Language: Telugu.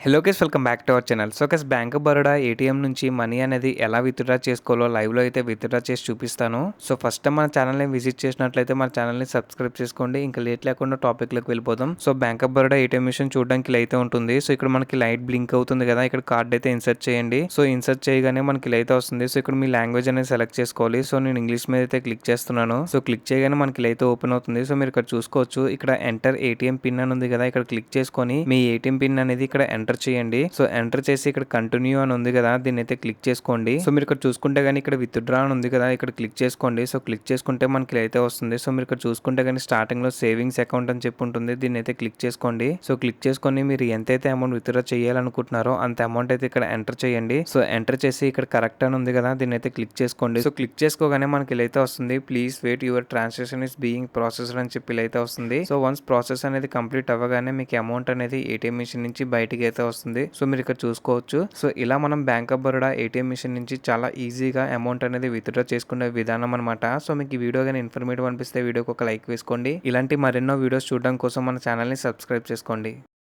Hello guys, welcome back to our channel. So guys, bank of Baroda ATM నుంచి మనీ అనేది ఎలా విత్‌డ్రా చేసుకోవాలో లైవ్‌లో అయితే విత్‌డ్రా చేసి చూపిస్తాను. సో ఫస్ట్ టైం మన ఛానల్‌ని విజిట్ చేసినట్లయితే మన ఛానల్‌ని సబ్స్క్రైబ్ చేసుకోండి. ఇంకా లేట్ లేకుండా టాపిక్‌లోకి వెళ్ళిపోదాం. So bank of Baroda ATM machine చూడడానికి ఇలా అయితే ఉంటుంది. సో ఇక్కడ మనకి లైట్ బ్లింక్ అవుతుంది కదా, ఇక్కడ కార్డ్ అయితే ఇన్సర్ట్ చేయండి. సో ఇన్సర్ట్ చేయగానే మనకి ఇలా అయితే వస్తుంది. సో ఇక్కడ మీ లాంగ్వేజ్ అనేది సెలెక్ట్ చేసుకోవాలి. సో నేను ఇంగ్లీష్ మీద అయితే క్లిక్ చేస్తున్నాను. సో క్లిక్ చేయగానే మనకి ఇలా అయితే ఓపెన్ అవుతుంది. సో మీరు ఇక్కడ చూసుకోవచ్చు, ఇక్కడ ఎంటర్ ఏటీఎం పిన్ అని ఉంది కదా, ఇక్కడ క్లిక్ చేసుకొని మీ ఏటీఎం పిన్ అనేది ఇక్కడ ఎంటర్ చేయండి. సో ఎంటర్ చేసి ఇక్కడ కంటిన్యూ అని ఉంది కదా, దీన్ని అయితే క్లిక్ చేసుకోండి. సో మీరు ఇక్కడ చూసుకుంటే గానీ ఇక్కడ విత్ డ్రా అని ఉంది కదా, ఇక్కడ క్లిక్ చేసుకోండి. సో క్లిక్ చేసుకుంటే మనకి అయితే వస్తుంది. సో మీరు ఇక్కడ చూసుకుంటే గానీ స్టార్టింగ్ లో సేవింగ్స్ అకౌంట్ అని చెప్పి ఉంటుంది, దీన్ని అయితే క్లిక్ చేసుకోండి. సో క్లిక్ చేసుకొని మీరు ఎంతైతే అమౌంట్ విత్ డ్రా చేయాలనుకుంటున్నారో అంత అమౌంట్ అయితే ఇక్కడ ఎంటర్ చేయండి. సో ఎంటర్ చేసి ఇక్కడ కరెక్ట్ అని ఉంది కదా, దీన్ని అయితే క్లిక్ చేసుకోండి. సో క్లిక్ చేసుకోగానే మనకి ఇలా అయితే వస్తుంది, please wait your transaction is being processed అని చెప్పి ఇలా అయితే వస్తుంది. సో వన్స్ ప్రాసెస్ అనేది కంప్లీట్ అవ్వగానే మీకు అమౌంట్ అనేది ఏటీఎం మిషన్ నుంచి బయటికి అయితే వస్తుంది. సో మీరు ఇక్కడ చూసుకోవచ్చు. సో ఇలా మనం bank of Baroda ATM machine నుంచి చాలా ఈజీగా అమౌంట్ అనేది విత్డ్రా చేసుకునే విధానం అనమాట. సో మీకు ఈ వీడియో కానీ ఇన్ఫర్మేటివ్ అనిపిస్తే వీడియోకి ఒక లైక్ వేసుకోండి. ఇలాంటి మరెన్నో వీడియోస్ చూడడం కోసం మన ఛానల్ని సబ్స్క్రైబ్ చేసుకోండి.